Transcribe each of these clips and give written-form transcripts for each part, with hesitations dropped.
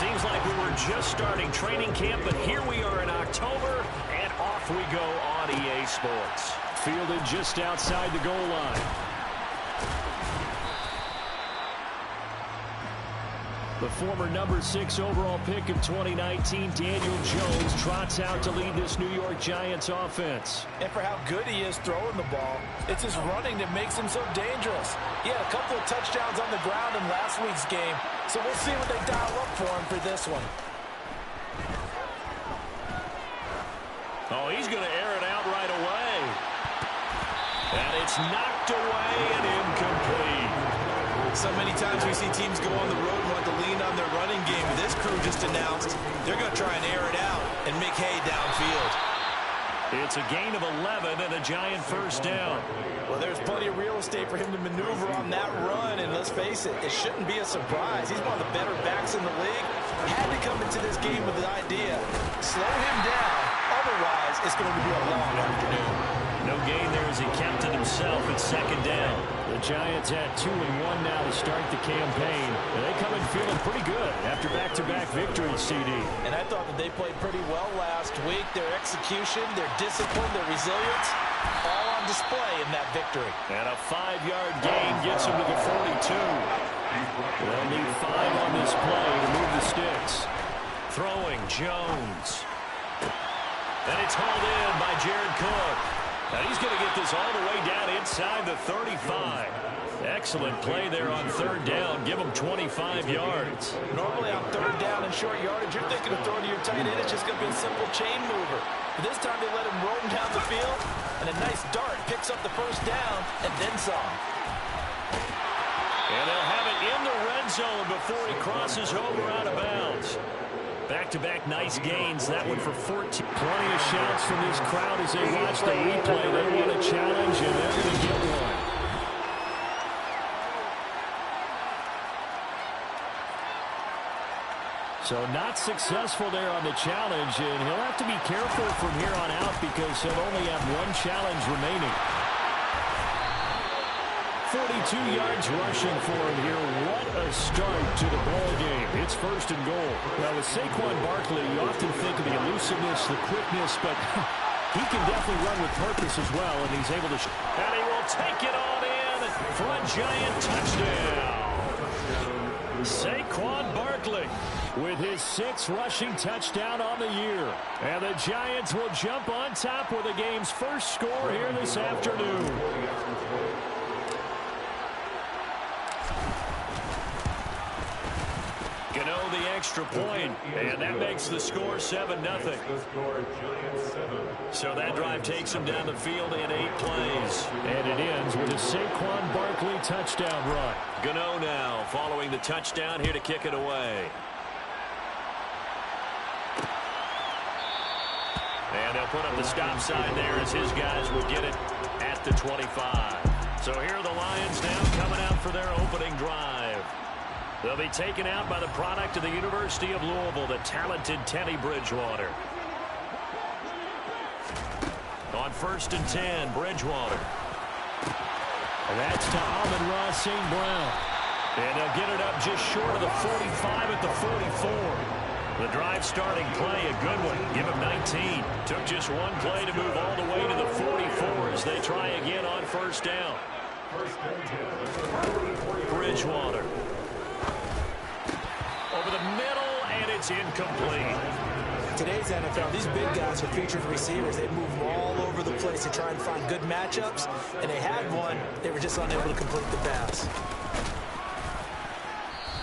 Seems like we were just starting training camp, but here we are in October, and off we go on EA Sports. Fielded just outside the goal line. The former number 6 overall pick of 2019, Daniel Jones, trots out to lead this New York Giants offense. And for how good he is throwing the ball, it's his running that makes him so dangerous. He had a couple of touchdowns on the ground in last week's game, so we'll see what they dial up for him for this one. Oh, he's going to air it out right away. And it's knocked away and incomplete. So many times we see teams go on the road and want to lean on their running game. This crew just announced they're going to try and air it out and make hay downfield. It's a gain of 11 and a Giant first down. Well, there's plenty of real estate for him to maneuver on that run, and let's face it, it shouldn't be a surprise. He's one of the better backs in the league. Had to come into this game with the idea, slow him down, otherwise it's going to be a long afternoon. No gain there as he kept it himself at second down. The Giants had 2-1 now to start the campaign. And they come in feeling pretty good after back-to-back victories, CD. And I thought that they played pretty well last week. Their execution, their discipline, their resilience, all on display in that victory. And a 5-yard gain gets them to the 42. They'll need 5 on this play to move the sticks. Throwing Jones. And it's hauled in by Jared Cook. And he's going to get this all the way down inside the 35. Excellent play there on third down. Give him 25 yards. Normally on third down and short yardage, you're thinking of throwing to your tight end. It's just going to be a simple chain mover. But this time they let him roam down the field, and a nice dart picks up the first down and then some. And they'll have it in the red zone before he crosses over out of bounds. Back-to-back nice gains. That one for 14. Plenty of shouts from this crowd as they watch the replay. They want a challenge, and they're going to get one. So not successful there on the challenge, and he'll have to be careful from here on out because he'll only have one challenge remaining. 42 yards rushing for him here. What a start to the ball game. It's first and goal. Well, with Saquon Barkley, you often think of the elusiveness, the quickness, but he can definitely run with purpose as well, and he's able to... And he will take it on in for a Giant touchdown. Saquon Barkley with his 6th rushing touchdown on the year. And the Giants will jump on top with the game's first score here this afternoon. Gano the extra point, and that makes the score 7-0. So that drive takes him down the field in 8 plays. And it ends with a Saquon Barkley touchdown run. Gano now following the touchdown here to kick it away. And they'll put up the stop sign there as his guys will get it at the 25. So here are the Lions now coming out for their opening drive. They'll be taken out by the product of the University of Louisville, the talented Teddy Bridgewater. On 1st and 10, Bridgewater. And that's to Amon-Ra St. Brown. And they'll get it up just short of the 45 at the 44. The drive starting play, a good one. Give him 19. Took just one play to move all the way to the 44 as they try again on first down. Bridgewater. Over the middle, and it's incomplete. Today's NFL, these big guys are featured receivers. They move all over the place to try and find good matchups, and they had one. They were just unable to complete the pass.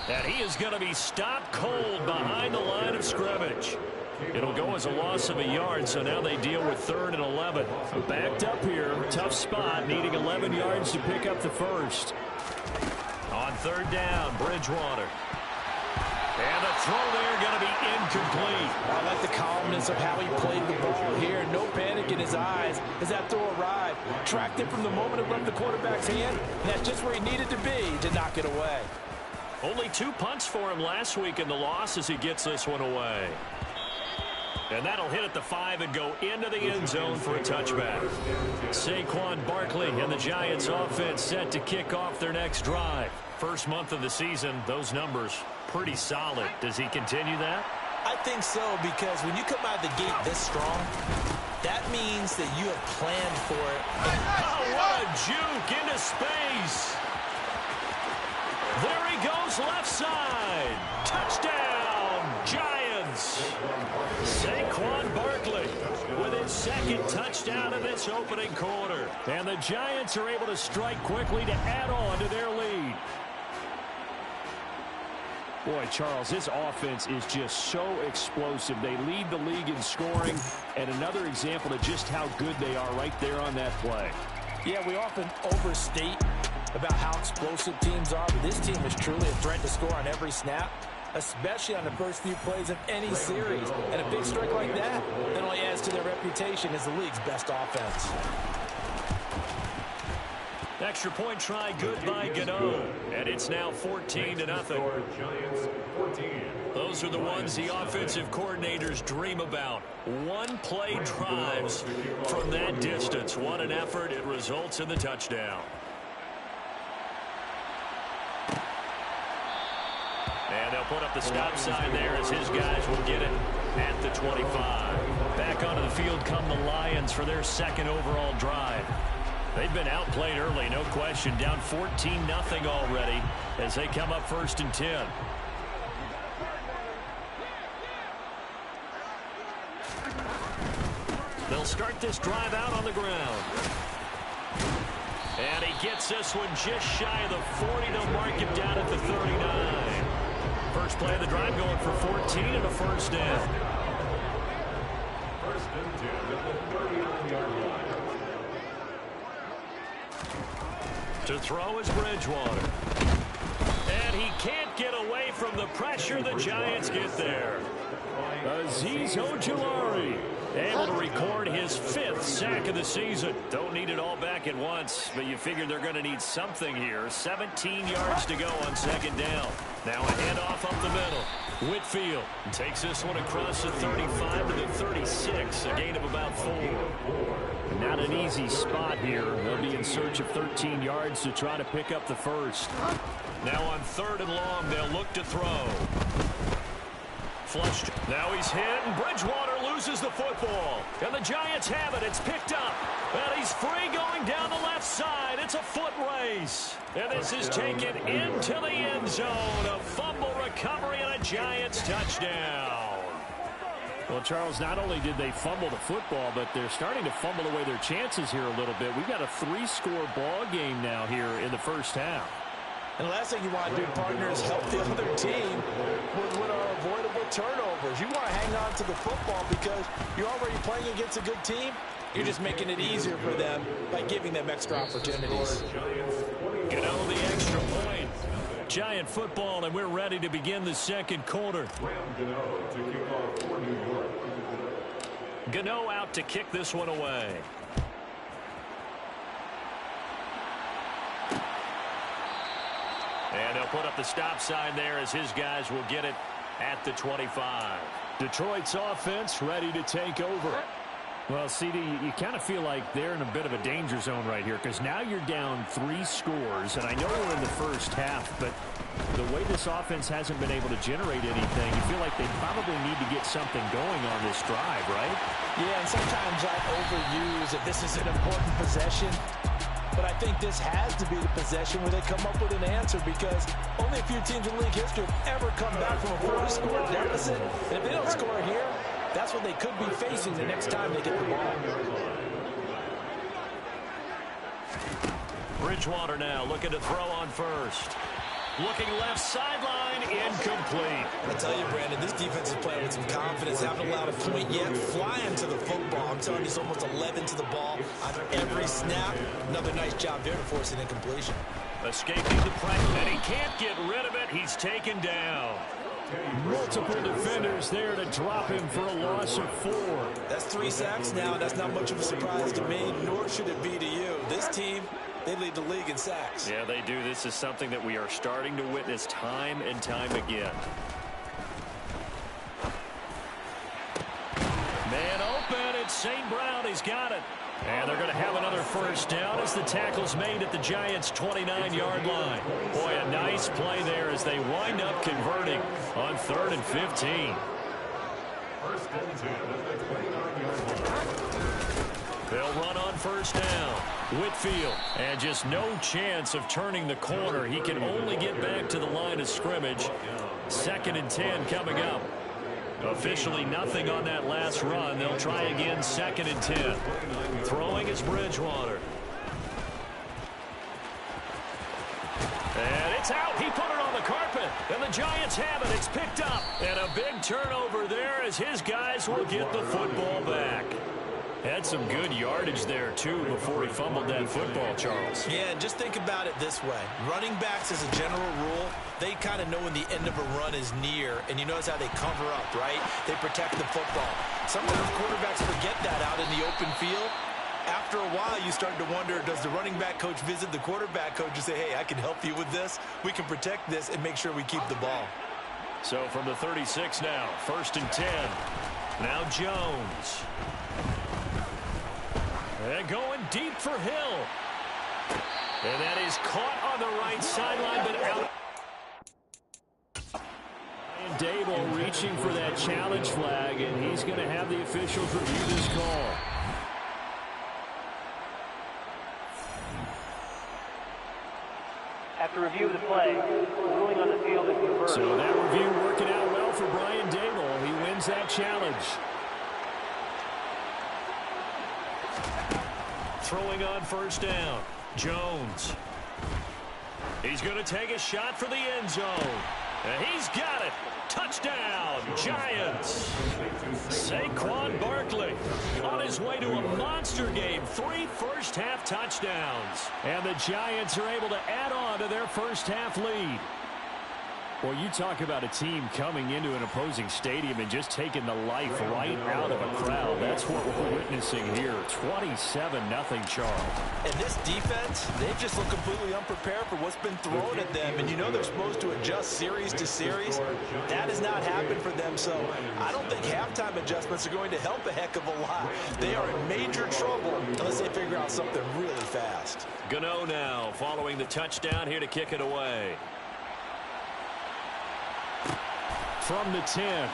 And he is going to be stopped cold behind the line of scrimmage. It'll go as a loss of a yard, so now they deal with 3rd and 11. Backed up here, tough spot, needing 11 yards to pick up the first. On 3rd down, Bridgewater. And the throw there going to be incomplete. I like the calmness of how he played the ball here. No panic in his eyes as that throw arrived. Tracked it from the moment it left the quarterback's hand, and that's just where he needed to be to knock it away. Only 2 punts for him last week in the loss as he gets this one away. And that'll hit at the 5 and go into the end zone for a touchback. Saquon Barkley and the Giants offense set to kick off their next drive. First month of the season, those numbers pretty solid. Does he continue that? I think so, because when you come out of the gate this strong, that means that you have planned for it. Oh, what a juke into space. There he goes, left side. Touchdown, Giants. Saquon Barkley with his second touchdown of this opening quarter. And the Giants are able to strike quickly to add on to their lead. Boy, Charles, this offense is just so explosive. They lead the league in scoring, and another example of just how good they are right there on that play. Yeah, we often overstate about how explosive teams are, but this team is truly a threat to score on every snap, especially on the first few plays of any series. And a big strike like that only adds to their reputation as the league's best offense. Extra point try good by Gano, and it's now 14-0. Those are the ones the offensive coordinators dream about. One-play drives from that distance. What an effort. It results in the touchdown. And they'll put up the stop sign there as his guys will get it at the 25. Back onto the field come the Lions for their second overall drive. They've been outplayed early, no question. Down 14-0 already as they come up 1st and 10. They'll start this drive out on the ground. And he gets this one just shy of the 40. They'll mark him down at the 39. First play of the drive going for 14 and a first down. 1st and 10 at the 39-yard line. To throw is Bridgewater. And he can't get away from the pressure. The Giants get there. Azeez Ojulari able to record his 5th sack of the season. Don't need it all back at once, but you figure they're going to need something here. 17 yards to go on 2nd down. Now a handoff up the middle. Whitfield takes this one across the 35 to the 36, a gain of about 4. Not an easy spot here. They'll be in search of 13 yards to try to pick up the first. Now on 3rd and long, they'll look to throw. Flushed. Now he's hit, and Bridgewater loses the football. And the Giants have it. It's picked up. And he's free going down the left side. It's a foot race. And this is taken into the end zone. A fumble recovery and a Giants touchdown. Well, Charles, not only did they fumble the football, but they're starting to fumble away their chances here a little bit. We've got a 3-score ball game now here in the first half. And the last thing you want to do, partner, is help the other team with what are avoidable turnovers. You want to hang on to the football because you're already playing against a good team. You're just making it easier for them by giving them extra opportunities. Get on the extra point. Giant football, and we're ready to begin the second quarter. Gano out to kick this one away. And they'll put up the stop sign there as his guys will get it at the 25. Detroit's offense ready to take over. Well, CD, you kind of feel like they're in a bit of a danger zone right here because now you're down 3 scores, and I know we're in the first half, but the way this offense hasn't been able to generate anything, you feel like they probably need to get something going on this drive, right? Yeah, and sometimes I overuse that this is an important possession. But I think this has to be the possession where they come up with an answer because only a few teams in league history have ever come back from a 40-score deficit. And if they don't score here, that's what they could be facing the next time they get the ball. Bridgewater now looking to throw on first. Looking left sideline, incomplete. I tell you, Brandon, this defense is playing with some confidence. Haven't allowed a point yet. Flying to the football. I'm telling you, it's almost 11 to the ball on every snap. Another nice job there to force an incompletion. Escaping the pressure, and he can't get rid of it. He's taken down. Multiple defenders there to drop him for a loss of 4. That's 3 sacks now. That's not much of a surprise to me, nor should it be to you. This team, they lead the league in sacks. Yeah, they do. This is something that we are starting to witness time and time again. Man open. It's St. Brown. He's got it. And they're going to have another first down as the tackle's made at the Giants' 29-yard line. Boy, a nice play there as they wind up converting on 3rd and 15. First and 10 at the 29-yard line. They'll run on first down. Whitfield, and just no chance of turning the corner. He can only get back to the line of scrimmage. 2nd and 10 coming up. Officially nothing on that last run. They'll try again 2nd and 10. Throwing is Bridgewater. And it's out. He put it on the carpet. And the Giants have it. It's picked up. And a big turnover there as his guys will get the football back. Had some good yardage there, too, before he fumbled that football, Charles. Yeah, and just think about it this way. Running backs, as a general rule, they kind of know when the end of a run is near, and you notice how they cover up, right? They protect the football. Sometimes quarterbacks forget that out in the open field. After a while, you start to wonder, does the running back coach visit the quarterback coach and say, hey, I can help you with this. We can protect this and make sure we keep the ball. So from the 36 now, 1st and 10. Now Jones. And going deep for Hill. And that is caught on the right sideline, but out. And Dable reaching for that challenge flag, and he's going to have the officials review this call. After review of the play, ruling on the field is reversed. So that review working out well for Brian Dable. He wins that challenge. Throwing on first down. Jones. He's going to take a shot for the end zone. And he's got it. Touchdown, Giants. Saquon Barkley on his way to a monster game. 3 first-half touchdowns. And the Giants are able to add on to their first-half lead. Well, you talk about a team coming into an opposing stadium and just taking the life right out of a crowd. That's what we're witnessing here. 27-0, Charles. And this defense, they just look completely unprepared for what's been thrown at them. And you know they're supposed to adjust series to series. That has not happened for them. So I don't think halftime adjustments are going to help a heck of a lot. They are in major trouble unless they figure out something really fast. Gano now following the touchdown here to kick it away. From the 10.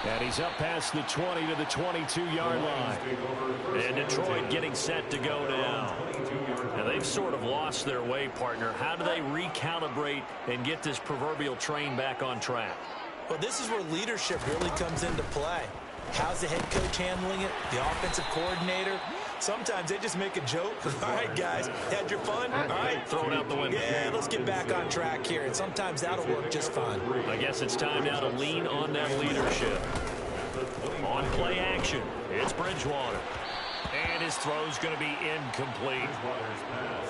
And he's up past the 20 to the 22-yard line. And Detroit getting set to go now. And they've sort of lost their way, partner. How do they recalibrate and get this proverbial train back on track? Well, this is where leadership really comes into play. How's the head coach handling it? The offensive coordinator? Sometimes they just make a joke. All right, guys, had your fun? All right. Throw it out the window. Yeah, let's get back on track here. And sometimes that'll work just fine. I guess it's time now to lean on that leadership. On play action, it's Bridgewater. And his throw's going to be incomplete.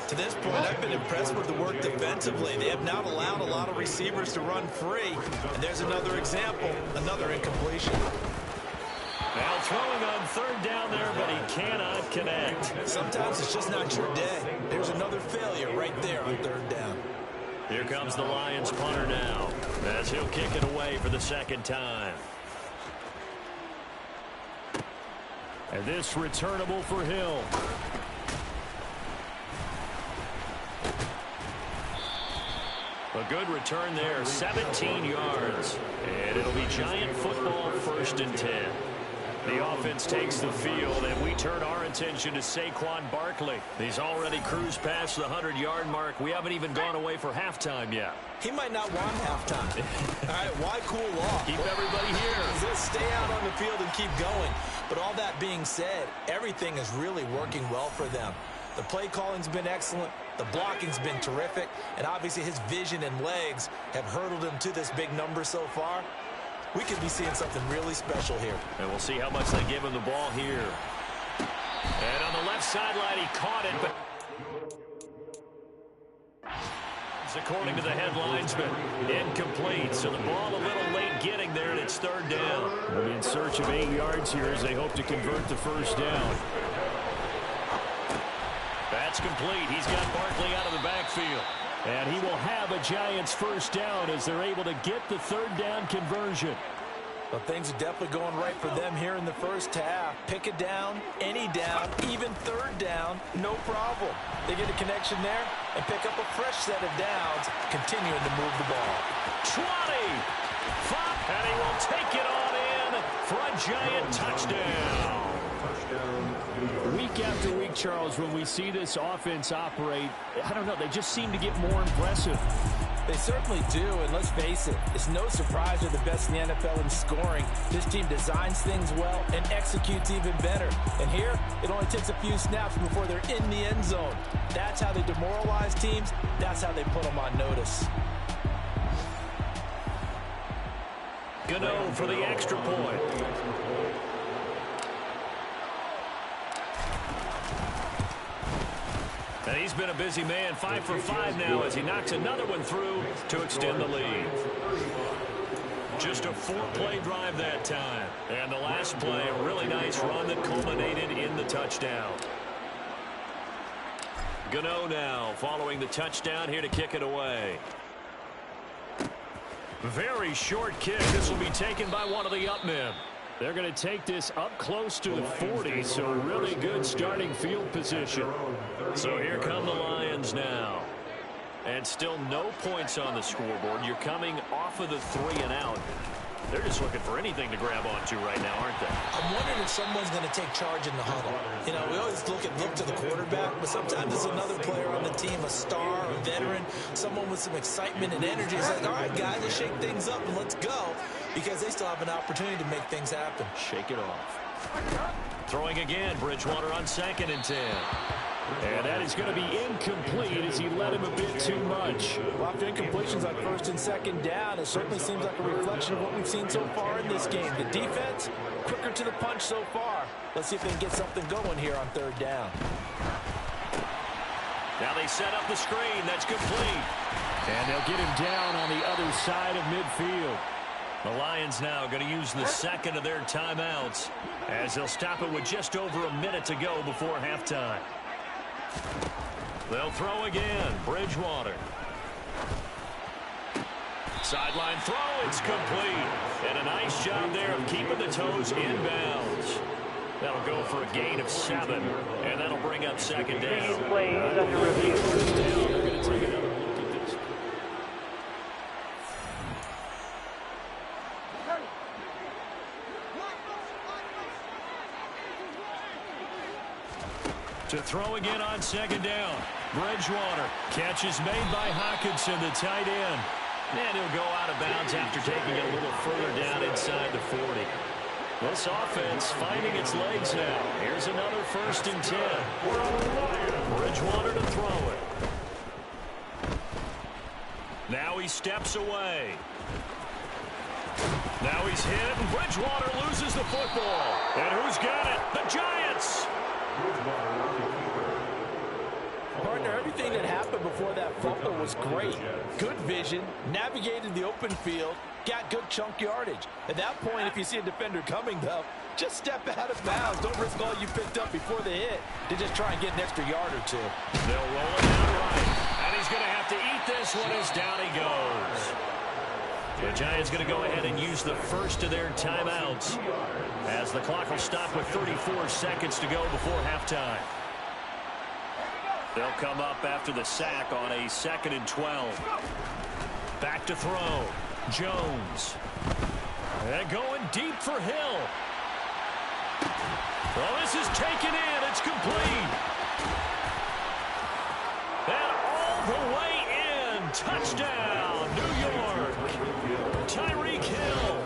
To this point, I've been impressed with the work defensively. They have not allowed a lot of receivers to run free. And there's another example, another incompletion. Now throwing on 3rd down there, but he cannot connect. Sometimes it's just not your day. There's another failure right there on 3rd down. Here comes the Lions punter now, as he'll kick it away for the 2nd time. And this returnable for Hill. A good return there, 17 yards. And it'll be Giant football, 1st and 10. The offense takes the field, and we turn our attention to Saquon Barkley. He's already cruised past the 100-yard mark. We haven't even gone away for halftime yet. He might not want halftime. All right, why cool off? Keep everybody here. Let's stay out on the field and keep going. But all that being said, everything is really working well for them. The play calling's been excellent. The blocking's been terrific. And obviously his vision and legs have hurdled him to this big number so far. We could be seeing something really special here. And we'll see how much they give him the ball here. And on the left sideline, he caught it, but according to the headlinesman, incomplete. So the ball a little late getting there, and it's 3rd down. They're in search of 8 yards here as they hope to convert the 1st down. That's complete. He's got Barkley out of the backfield. And he will have a Giants 1st down as they're able to get the 3rd down conversion. Well, things are definitely going right for them here in the 1st half. Pick it down, any down, even 3rd down. down, no problem. They get a connection there and pick up a fresh set of downs, continuing to move the ball. 20. And he will take it on in for a giant touchdown. Week after week, Charles, when we see this offense operate, I don't know, they just seem to get more impressive. They certainly do, and let's face it, it's no surprise they're the best in the NFL in scoring. This team designs things well and executes even better. And here, it only takes a few snaps before they're in the end zone. That's how they demoralize teams. That's how they put them on notice. Gano for the extra point. And he's been a busy man, 5 for 5 now as he knocks another one through to extend the lead. Just a 4-play drive that time. And the last play, a really nice run that culminated in the touchdown. Gano now following the touchdown here to kick it away. Very short kick. This will be taken by one of the up men. They're going to take this up close to the 40, so really good starting field position. So here come the Lions now. And still no points on the scoreboard. You're coming off of the 3 and out. They're just looking for anything to grab onto right now, aren't they? I'm wondering if someone's going to take charge in the huddle. You know, we always look to the quarterback, but sometimes there's another player on the team, a star, a veteran, someone with some excitement and energy. It's like, all right, guys, let's shake things up and let's go, because they still have an opportunity to make things happen. Shake it off. Throwing again, Bridgewater on 2nd and 10. And that is going to be incomplete as he led him a bit too much. Well, after incompletions on 1st and 2nd down, it certainly seems like a reflection of what we've seen so far in this game. The defense, quicker to the punch so far. Let's see if they can get something going here on 3rd down. Now they set up the screen. That's complete. And they'll get him down on the other side of midfield. The Lions now going to use the 2nd of their timeouts as they'll stop it with just over a minute to go before halftime. They'll throw again. Bridgewater. Sideline throw. It's complete. And a nice job there of keeping the toes inbounds. That'll go for a gain of 7. And that'll bring up 2nd down. Plays under review. They're going to take another look at this. To throw again on 2nd down. Bridgewater. Catch is made by Hockenson, the tight end. And he'll go out of bounds after taking it a little further down inside the 40. This offense finding its legs now. Here's another 1st and 10. Bridgewater to throw it. Now he steps away. Now he's hit, and Bridgewater loses the football. And who's got it? The Giants! Partner, everything that happened before that fumble was great. Good vision, navigated the open field, got good chunk yardage. At that point, if you see a defender coming, though, just step out of bounds. Don't risk all you picked up before the hit to just try and get an extra yard or 2. They'll roll it down right. And he's going to have to eat this one as down he goes. The Giants going to go ahead and use the 1st of their timeouts as the clock will stop with 34 seconds to go before halftime. They'll come up after the sack on a 2nd and 12. Back to throw. Jones. And going deep for Hill. Well, this is taken in. It's complete. And all the way in. Touchdown, New York. Tyreek Hill.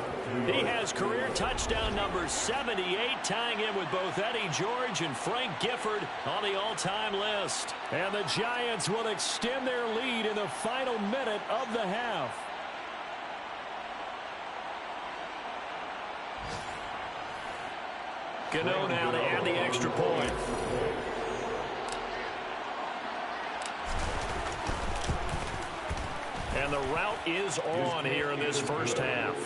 He has career touchdown number 78, tying in with both Eddie George and Frank Gifford on the all-time list. And the Giants will extend their lead in the final minute of the half. Gano now to add the extra point. And the route is on here in this first half.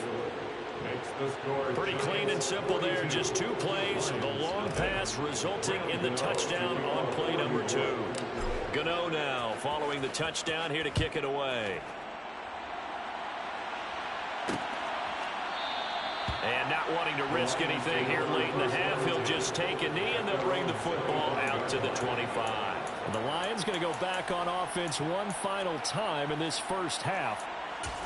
Pretty clean and simple there. Just 2 plays. The long pass resulting in the touchdown on play number 2. Gano now following the touchdown here to kick it away. And not wanting to risk anything here late in the half, he'll just take a knee and they'll bring the football out to the 25. And the Lions going to go back on offense one final time in this first half.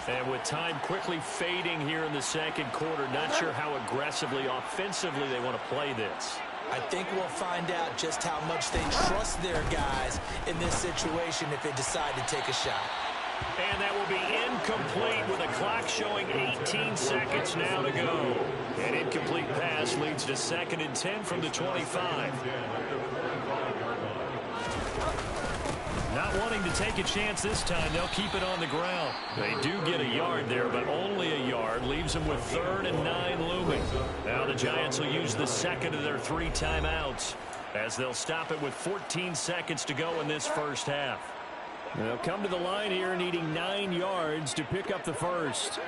And with time quickly fading here in the second quarter, not sure how aggressively, offensively they want to play this. I think we'll find out just how much they trust their guys in this situation if they decide to take a shot. And that will be incomplete with a clock showing 18 seconds now to go. An incomplete pass leads to 2nd and 10 from the 25. Not wanting to take a chance this time, they'll keep it on the ground. They do get a yard there, but only a yard. Leaves them with 3rd and 9 looming. Now the Giants will use the second of their 3 timeouts as they'll stop it with 14 seconds to go in this first half. They'll come to the line here needing 9 yards to pick up the first.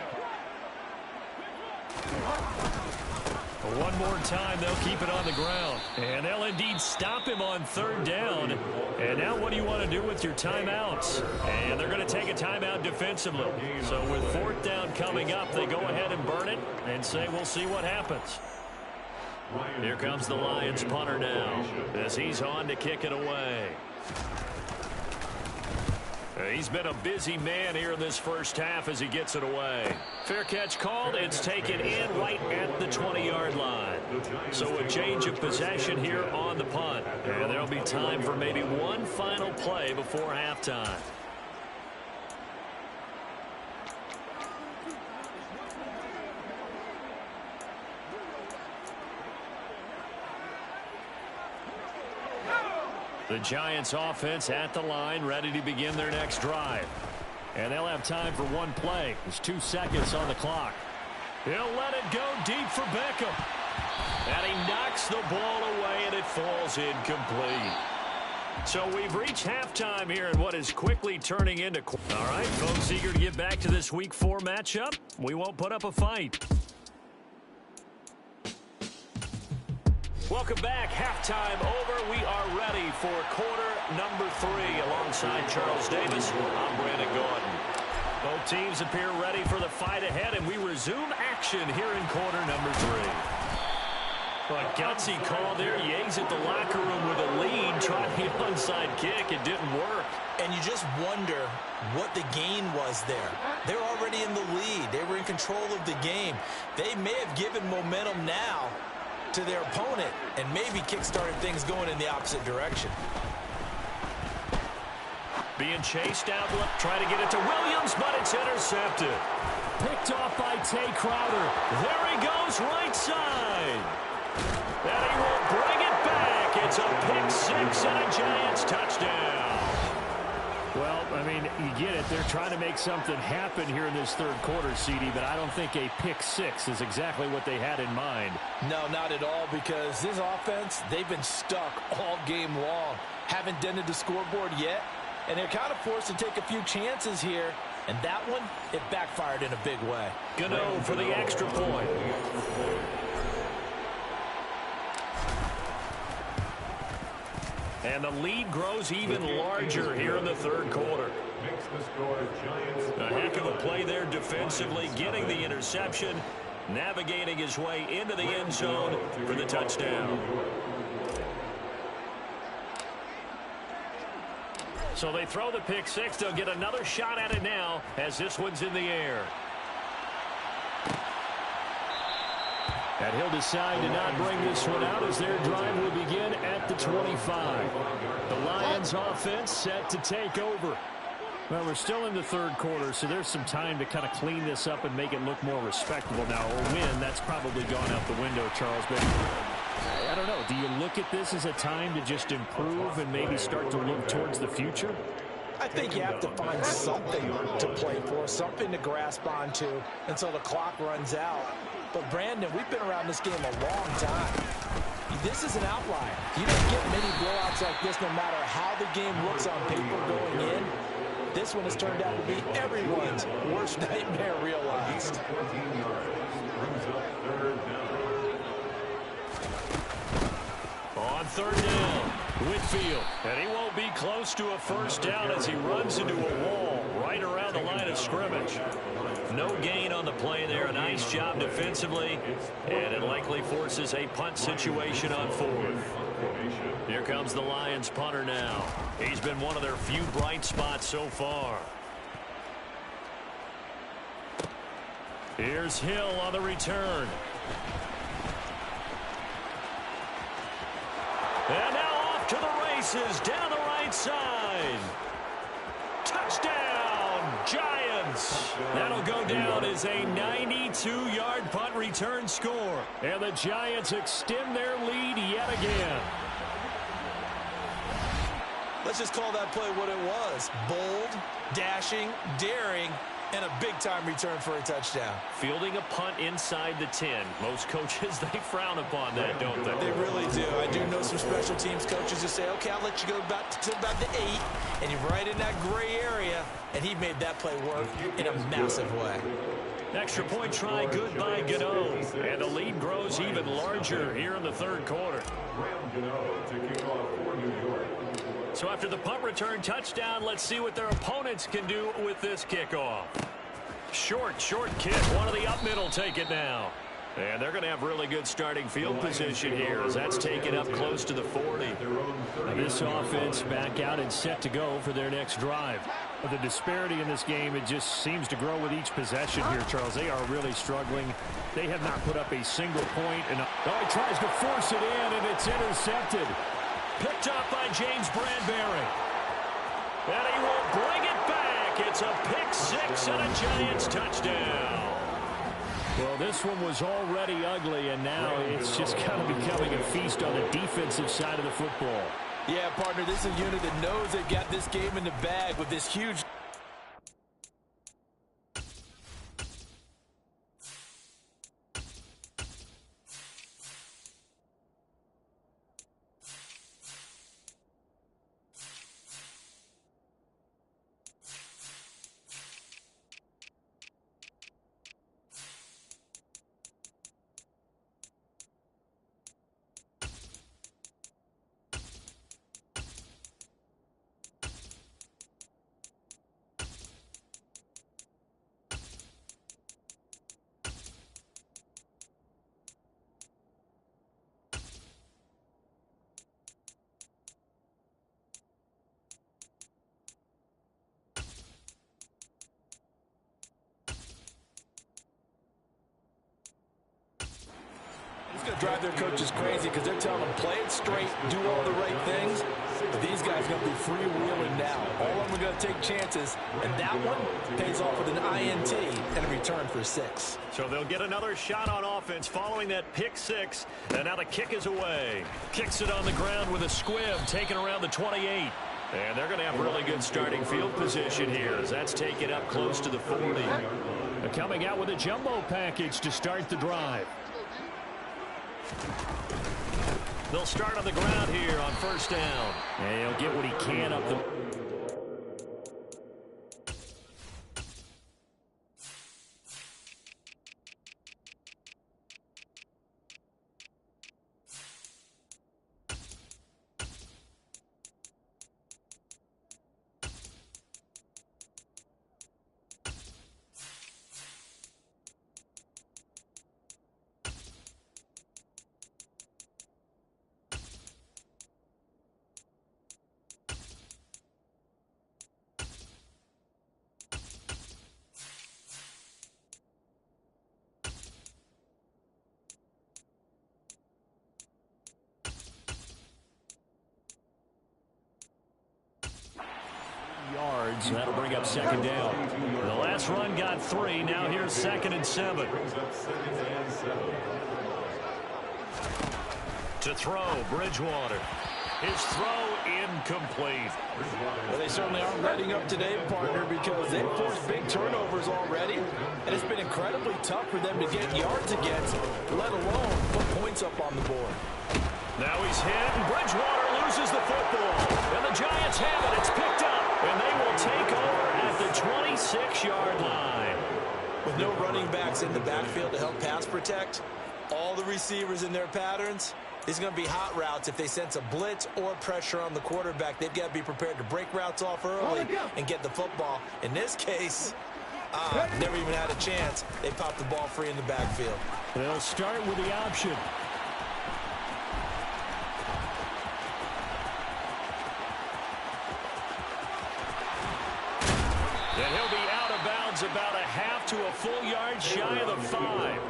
One more time, they'll keep it on the ground. And they'll indeed stop him on 3rd down. And now what do you want to do with your timeouts? And they're going to take a timeout defensively. So with 4th down coming up, they go ahead and burn it and say we'll see what happens. Here comes the Lions punter now as he's on to kick it away. He's been a busy man here in this first half as he gets it away. Fair catch called. It's taken in right at the 20-yard line. So a change of possession here on the punt. And there'll be time for maybe one final play before halftime. The Giants offense at the line, ready to begin their next drive. And they'll have time for one play. There's 2 seconds on the clock. He'll let it go deep for Beckham. And he knocks the ball away, and it falls incomplete. So we've reached halftime here in what is quickly turning into... All right, folks, eager to get back to this Week 4 matchup. We won't put up a fight. Welcome back. Halftime over. We are ready for quarter number 3. Alongside Charles Davis, I'm Brandon Gaudin. Both teams appear ready for the fight ahead, and we resume action here in quarter number 3. A gutsy call there. He exit the locker room with a lead, trying the onside kick. It didn't work. And you just wonder what the gain was there. They're already in the lead. They were in control of the game. They may have given momentum now to their opponent and maybe kick-started things going in the opposite direction. Being chased out, trying to get it to Williams, but it's intercepted. Picked off by Tay Crowder. There he goes, right side. And he will bring it back. It's a pick 6 and a Giants touchdown. Well, I mean, you get it. They're trying to make something happen here in this third quarter, CD, but I don't think a pick 6 is exactly what they had in mind. No, not at all, because this offense, they've been stuck all game long. Haven't dented the scoreboard yet, and they're kind of forced to take a few chances here, and that one, it backfired in a big way. Gano for the extra point. And the lead grows even larger here in the third quarter. A heck of a play there defensively, getting the interception, navigating his way into the end zone for the touchdown. So they throw the pick 6. They'll get another shot at it now as this one's in the air. And he'll decide to not bring this one out as their drive will begin at the 25. The Lions offense set to take over. Well, we're still in the third quarter, so there's some time to kind of clean this up and make it look more respectable. Now, a win, that's probably gone out the window, Charles. But I don't know. Do you look at this as a time to just improve and maybe start to look towards the future? I think you have to find something to play for, something to grasp onto until the clock runs out. But, Brandon, we've been around this game a long time. This is an outlier. You don't get many blowouts like this no matter how the game looks on paper going in. This one has turned out to be everyone's worst nightmare realized. On third down, Whitfield. And he won't be close to a first down as he runs into a wall right around the line of scrimmage. No gain on the play there. A nice job defensively. And it likely forces a punt situation on fourth. Here comes the Lions punter now. He's been one of their few bright spots so far. Here's Hill on the return. And now off to the races down the right side. Touchdown, Giants. That'll go down as a 92-yard punt return score. And the Giants extend their lead yet again. Let's just call that play what it was. Bold, dashing, daring, and a big-time return for a touchdown. Fielding a punt inside the 10. Most coaches, they frown upon that, don't they? They really do. I do know some special teams coaches who say, okay, I'll let you go to about the 8, and you're right in that gray area, and he made that play work in a massive way. Extra point try, good by Gano. And the lead grows even larger here in the third quarter. So after the punt return touchdown, let's see what their opponents can do with this kickoff. Short kick. One of the up middle take it now. And they're going to have really good starting field position here as that's taken up close to the 40. Now this offense back out and set to go for their next drive. But the disparity in this game, it just seems to grow with each possession here, Charles. They are really struggling. They have not put up a single point. And he tries to force it in, and it's intercepted. Picked up by James Bradbury. And he will bring it back. It's a pick six and a Giants touchdown. Well, this one was already ugly, and now it's just kind of becoming a feast on the defensive side of the football. Yeah, partner, this is a unit that knows they've got this game in the bag with this huge... It's going to drive their coaches crazy because they're telling them, play it straight, do all the right things. But these guys are going to be freewheeling now. All of them are going to take chances, and that one pays off with an INT and a return for 6. So they'll get another shot on offense following that pick six, and now the kick is away. Kicks it on the ground with a squib, taken around the 28. And they're going to have really good starting field position here as that's taken up close to the 40. They're coming out with a jumbo package to start the drive. They'll start on the ground here on first down. And he'll get what he can up the... yards. That'll bring up second down. The last run got 3. Now here's 2nd and 7. To throw, Bridgewater. His throw incomplete. Well, they certainly aren't letting up today, partner, because they've forced big turnovers already, and it's been incredibly tough for them to get yards against, let alone put points up on the board. Now he's hit, and Bridgewater loses the football. And the Giants have it. It's picked up, and they will take over at the 26-yard line. With no running backs in the backfield to help pass protect, all the receivers in their patterns, These are going to be hot routes if they sense a blitz or pressure on the quarterback. They've got to be prepared to break routes off early and get the football. In this case, never even had a chance. They popped the ball free in the backfield. They'll start with the option. And he'll be out of bounds about a half to a full yard shy of the 5.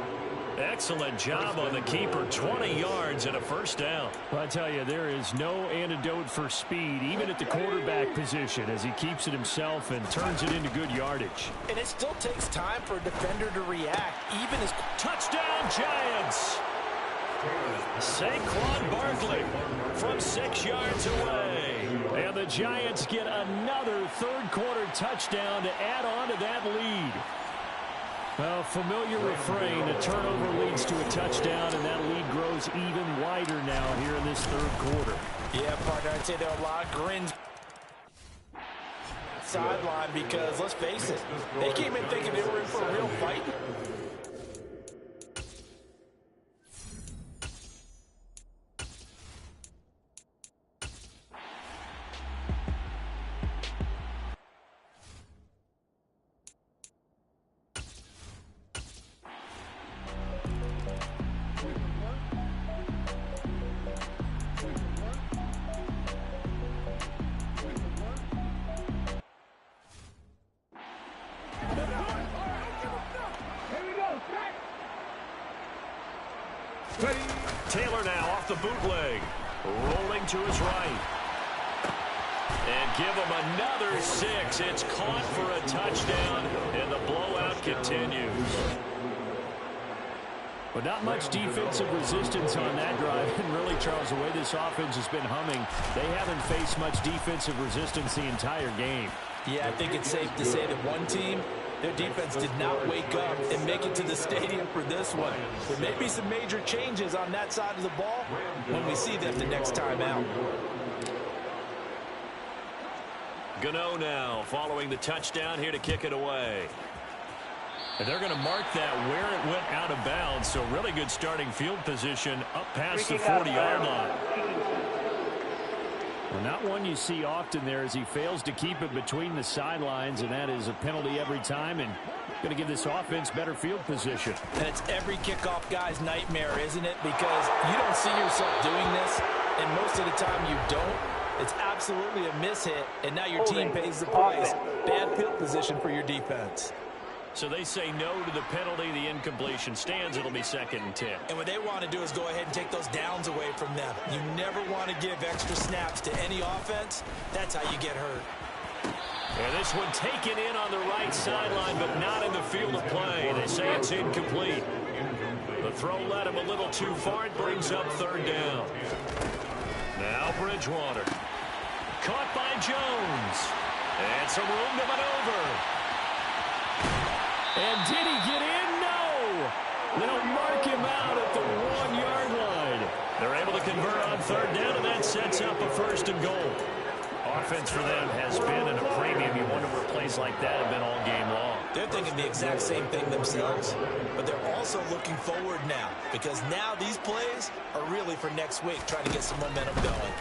Excellent job on the keeper. 20 yards and a first down. Well, I tell you, there is no antidote for speed, even at the quarterback position, as he keeps it himself and turns it into good yardage. And it still takes time for a defender to react, even as... Touchdown, Giants! Saquon Barkley from 6 yards away. And the Giants get another third-quarter touchdown to add on to that lead. Well, familiar refrain, a turnover leads to a touchdown, and that lead grows even wider now here in this third quarter. Yeah, partner, I'd say there are a lot of grins sideline because, let's face it, they came in thinking they were in for a real fight. Taylor now off the bootleg. Rolling to his right. And give him another 6. It's caught for a touchdown, and the blowout continues. But not much defensive resistance on that drive. And really, Charles, the way this offense has been humming, they haven't faced much defensive resistance the entire game. Yeah, I think it's safe to say that one team, their defense did not wake up and make it to the stadium for this one. There may be some major changes on that side of the ball when we see them the next time out. Gano now following the touchdown here to kick it away. And they're going to mark that where it went out of bounds. So really good starting field position up past the 40-yard line. Well, not one you see often there as he fails to keep it between the sidelines, and that is a penalty every time, and going to give this offense better field position. And it's every kickoff guy's nightmare, isn't it? Because you don't see yourself doing this, and most of the time you don't. It's absolutely a mishit, and now your team pays the price. Bad field position for your defense. So they say no to the penalty. The incompletion stands. It'll be 2nd and 10. And what they want to do is go ahead and take those downs away from them. You never want to give extra snaps to any offense. That's how you get hurt. And this one taken in on the right sideline, but not in the field of play. They say it's incomplete. The throw led him a little too far. It brings up 3rd down. Now Bridgewater. Caught by Jones. And some room to maneuver. And did he get in? No! They'll mark him out at the 1-yard line. They're able to convert on 3rd down, and that sets up a 1st and goal. Offense for them has been at a premium. You wonder where plays like that have been all game long. They're thinking the exact same thing themselves, but they're also looking forward now because now these plays are really for next week, trying to get some momentum going.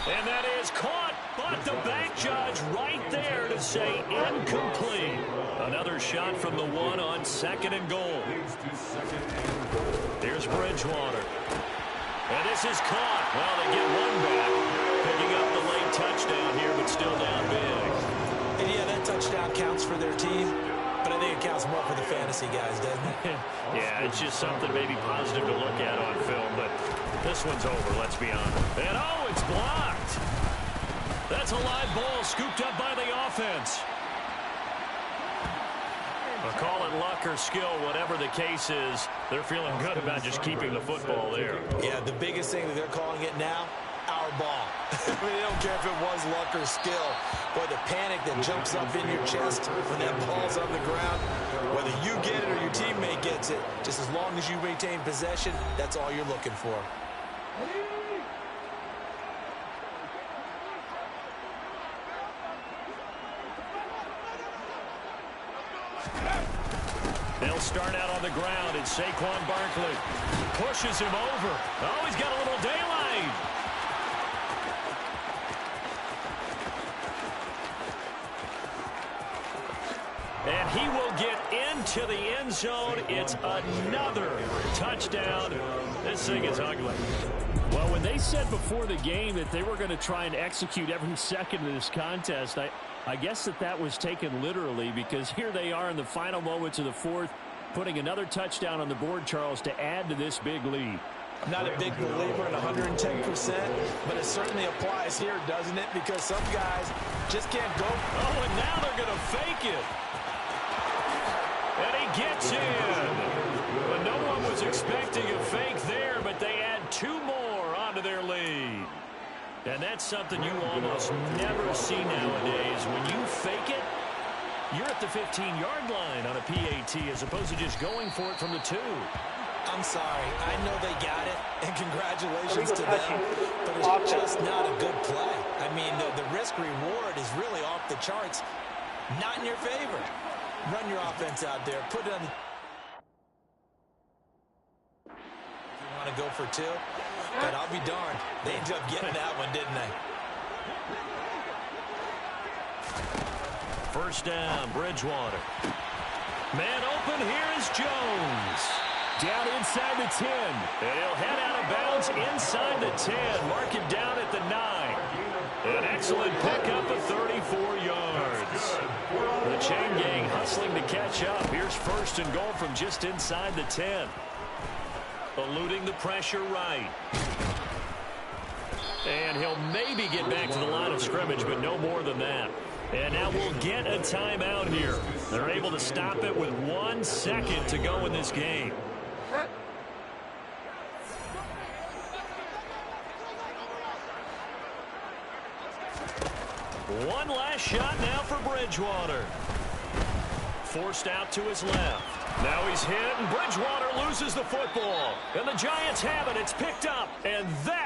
And that is caught, but the back judge right there to say incomplete. Another shot from the 1 on 2nd and goal. Here's Bridgewater. And this is caught. Well, they get one back. Picking up the late touchdown here, but still down big. And yeah, that touchdown counts for their team, but I think it counts more for the fantasy guys, doesn't it? Yeah, it's just something maybe positive to look at on film, but this one's over, let's be honest. And oh, it's blocked. That's a live ball scooped up by the offense. Well, call it luck or skill, whatever the case is, they're feeling good about just keeping the football there. Yeah, the biggest thing that they're calling it now, our ball. I mean, they don't care if it was luck or skill. Boy, the panic that jumps up in your chest when that ball's on the ground, whether you get it or your teammate gets it, just as long as you maintain possession, that's all you're looking for. They'll They'll start out on the ground, and Saquon Barkley pushes him over. Oh, he's got a little daylight. And he will get into the end zone. It's another touchdown. This thing is ugly. Well, when they said before the game that they were going to try and execute every second of this contest, I guess that was taken literally, because here they are in the final moments of the fourth, putting another touchdown on the board, Charles, to add to this big lead. I'm not a big believer in 110%, but it certainly applies here, doesn't it? Because some guys just can't go. Oh, and now they're going to fake it. And he gets in. But no one was expecting a fake there, but they add two more onto their lead. And that's something you almost never see nowadays. When you fake it, you're at the 15-yard line on a PAT as opposed to just going for it from the 2. I'm sorry. I know they got it, and congratulations to them, but it's just not a good play. I mean, the risk-reward is really off the charts, not in your favor. Run your offense out there. Put it on the... You want to go for 2? But I'll be darned. They ended up getting that one, didn't they? First down, Bridgewater. Man open, here is Jones. Down inside the 10. And he'll head out of bounds inside the 10. Mark him down at the 9. An excellent pickup of 34 yards. The chain gang hustling to catch up. Here's first and goal from just inside the 10. Eluding the pressure right. And he'll maybe get back to the line of scrimmage, but no more than that. And now we'll get a timeout here. They're able to stop it with 1 second to go in this game. One last shot now for Bridgewater. Forced out to his left. Now he's hit, and Bridgewater loses the football. And the Giants have it. It's picked up, and that